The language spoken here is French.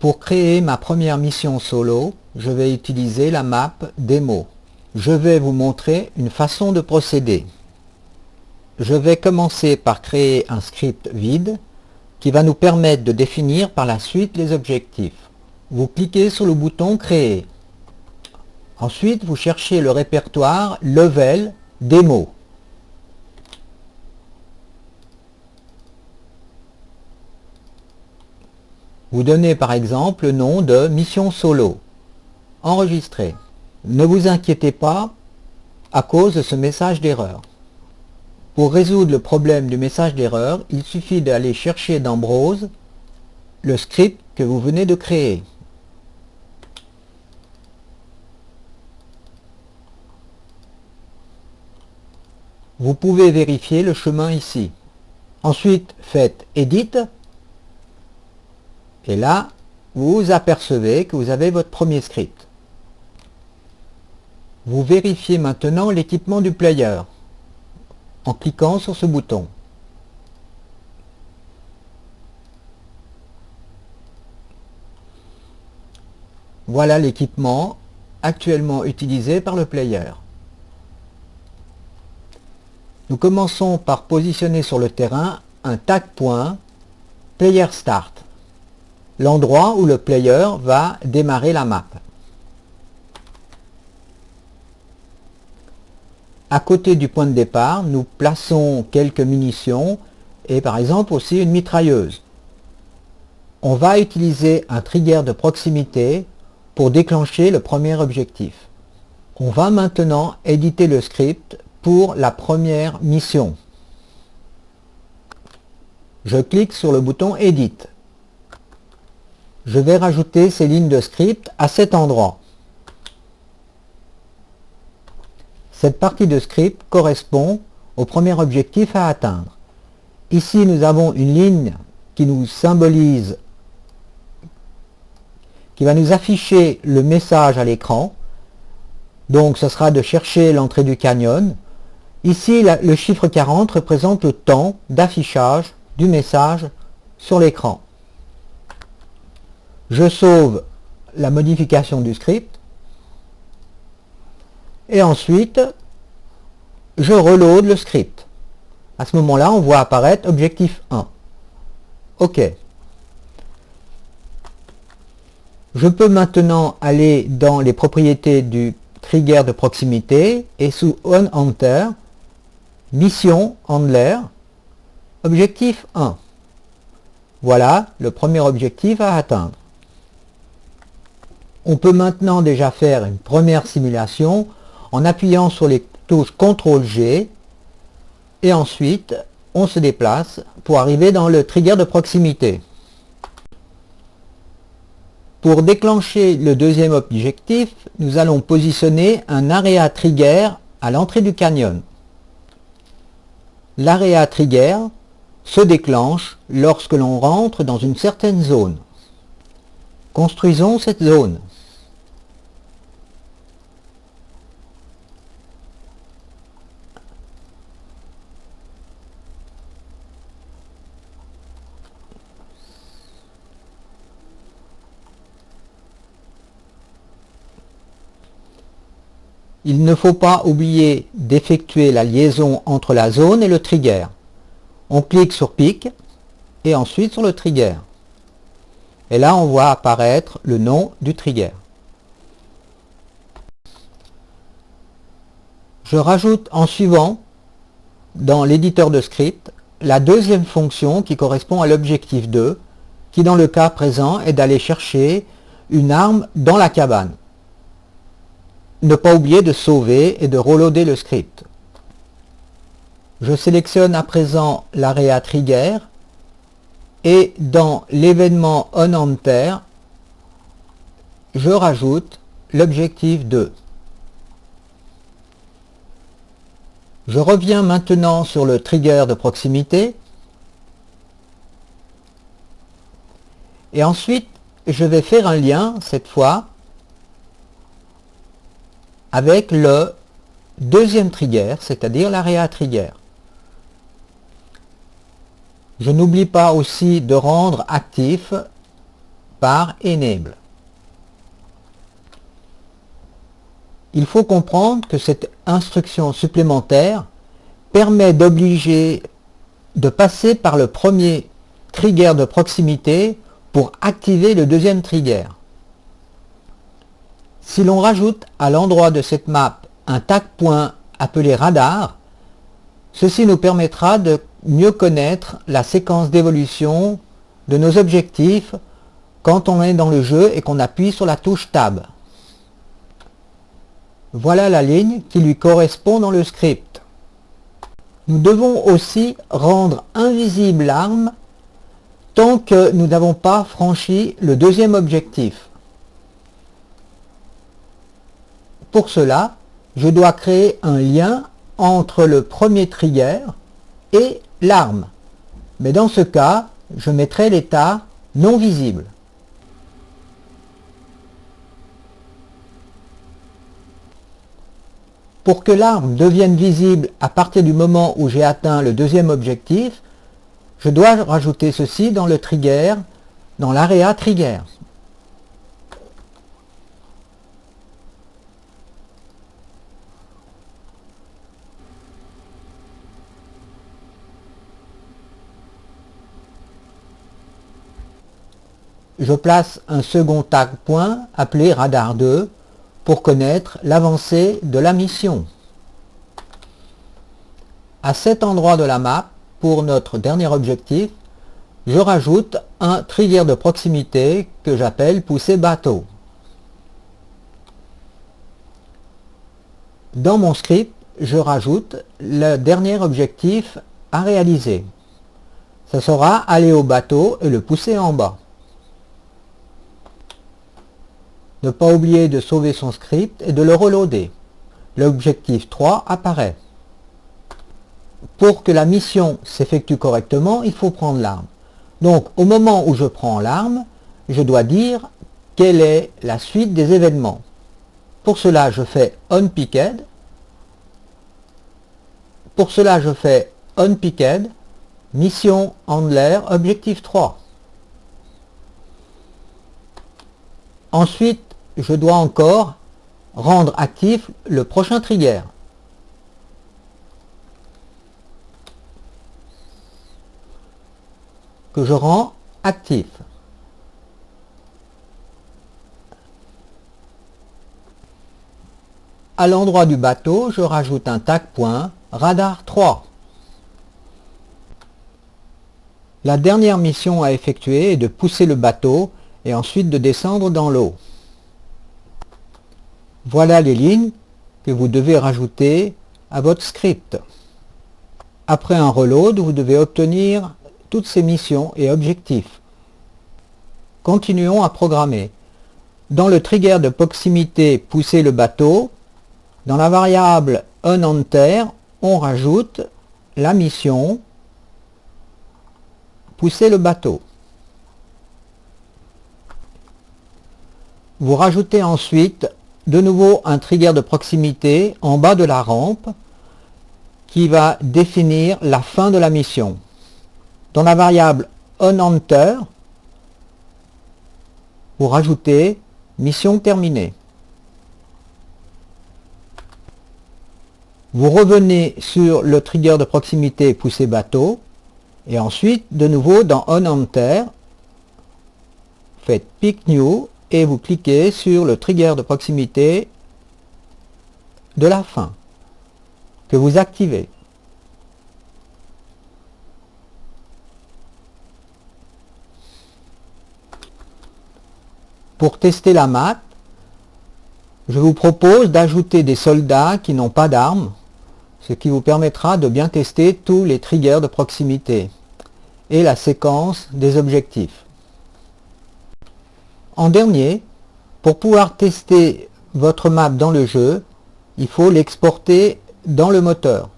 Pour créer ma première mission solo, je vais utiliser la map démo. Je vais vous montrer une façon de procéder. Je vais commencer par créer un script vide qui va nous permettre de définir par la suite les objectifs. Vous cliquez sur le bouton Créer. Ensuite, vous cherchez le répertoire Level Démo. Vous donnez par exemple le nom de Mission Solo. Enregistrer. Ne vous inquiétez pas à cause de ce message d'erreur. Pour résoudre le problème du message d'erreur, il suffit d'aller chercher dans Browse le script que vous venez de créer. Vous pouvez vérifier le chemin ici. Ensuite, faites Edit. Et là, vous apercevez que vous avez votre premier script. Vous vérifiez maintenant l'équipement du player en cliquant sur ce bouton. Voilà l'équipement actuellement utilisé par le player. Nous commençons par positionner sur le terrain un tag point Player Start, l'endroit où le player va démarrer la map. À côté du point de départ, nous plaçons quelques munitions et par exemple aussi une mitrailleuse. On va utiliser un trigger de proximité pour déclencher le premier objectif. On va maintenant éditer le script pour la première mission. Je clique sur le bouton Edit. Je vais rajouter ces lignes de script à cet endroit. Cette partie de script correspond au premier objectif à atteindre. Ici, nous avons une ligne qui nous symbolise, qui va nous afficher le message à l'écran. Donc, ce sera de chercher l'entrée du canyon. Ici, le chiffre 40 représente le temps d'affichage du message sur l'écran. Je sauve la modification du script. Et ensuite, je reload le script. À ce moment-là, on voit apparaître objectif 1. OK. Je peux maintenant aller dans les propriétés du trigger de proximité et sous On Enter, Mission Handler, objectif 1. Voilà le premier objectif à atteindre. On peut maintenant déjà faire une première simulation en appuyant sur les touches CTRL-G et ensuite on se déplace pour arriver dans le trigger de proximité. Pour déclencher le deuxième objectif, nous allons positionner un Area Trigger à l'entrée du canyon. L'Area Trigger se déclenche lorsque l'on rentre dans une certaine zone. Construisons cette zone. Il ne faut pas oublier d'effectuer la liaison entre la zone et le trigger. On clique sur Pick et ensuite sur le trigger. Et là, on voit apparaître le nom du trigger. Je rajoute en suivant, dans l'éditeur de script, la deuxième fonction qui correspond à l'objectif 2, qui dans le cas présent est d'aller chercher une arme dans la cabane. Ne pas oublier de sauver et de reloader le script. Je sélectionne à présent l'Area Trigger et dans l'événement On Enter, je rajoute l'objectif 2. Je reviens maintenant sur le trigger de proximité et ensuite je vais faire un lien cette fois avec le deuxième trigger, c'est-à-dire l'Area Trigger. Je n'oublie pas aussi de rendre actif par Enable. Il faut comprendre que cette instruction supplémentaire permet d'obliger de passer par le premier trigger de proximité pour activer le deuxième trigger. Si l'on rajoute à l'endroit de cette map un tag point appelé radar, ceci nous permettra de mieux connaître la séquence d'évolution de nos objectifs quand on est dans le jeu et qu'on appuie sur la touche Tab. Voilà la ligne qui lui correspond dans le script. Nous devons aussi rendre invisible l'arme tant que nous n'avons pas franchi le deuxième objectif. Pour cela, je dois créer un lien entre le premier trigger et l'arme. Mais dans ce cas, je mettrai l'état non visible. Pour que l'arme devienne visible à partir du moment où j'ai atteint le deuxième objectif, je dois rajouter ceci dans le trigger, dans l'area trigger. Je place un second tag point appelé radar 2 pour connaître l'avancée de la mission. À cet endroit de la map, pour notre dernier objectif, je rajoute un trigger de proximité que j'appelle pousser bateau. Dans mon script, je rajoute le dernier objectif à réaliser. Ce sera aller au bateau et le pousser en bas. Ne pas oublier de sauver son script et de le reloader. L'objectif 3 apparaît. Pour que la mission s'effectue correctement, il faut prendre l'arme. Donc au moment où je prends l'arme, je dois dire quelle est la suite des événements. Pour cela, je fais onPicked. Pour cela, je fais onPicked, mission handler, objectif 3. Ensuite, je dois encore rendre actif le prochain trigger. Que je rends actif. À l'endroit du bateau, je rajoute un tag point radar 3. La dernière mission à effectuer est de pousser le bateau et ensuite de descendre dans l'eau. Voilà les lignes que vous devez rajouter à votre script. Après un reload, vous devez obtenir toutes ces missions et objectifs. Continuons à programmer. Dans le trigger de proximité pousser le bateau, dans la variable onEnter, on rajoute la mission pousser le bateau. Vous rajoutez ensuite de nouveau un trigger de proximité en bas de la rampe qui va définir la fin de la mission. Dans la variable onEnter, vous rajoutez mission terminée. Vous revenez sur le trigger de proximité pousser bateau et ensuite de nouveau dans onEnter, faites pick new et vous cliquez sur le trigger de proximité de la fin que vous activez. Pour tester la map, je vous propose d'ajouter des soldats qui n'ont pas d'armes, ce qui vous permettra de bien tester tous les triggers de proximité et la séquence des objectifs. En dernier, pour pouvoir tester votre map dans le jeu, il faut l'exporter dans le moteur.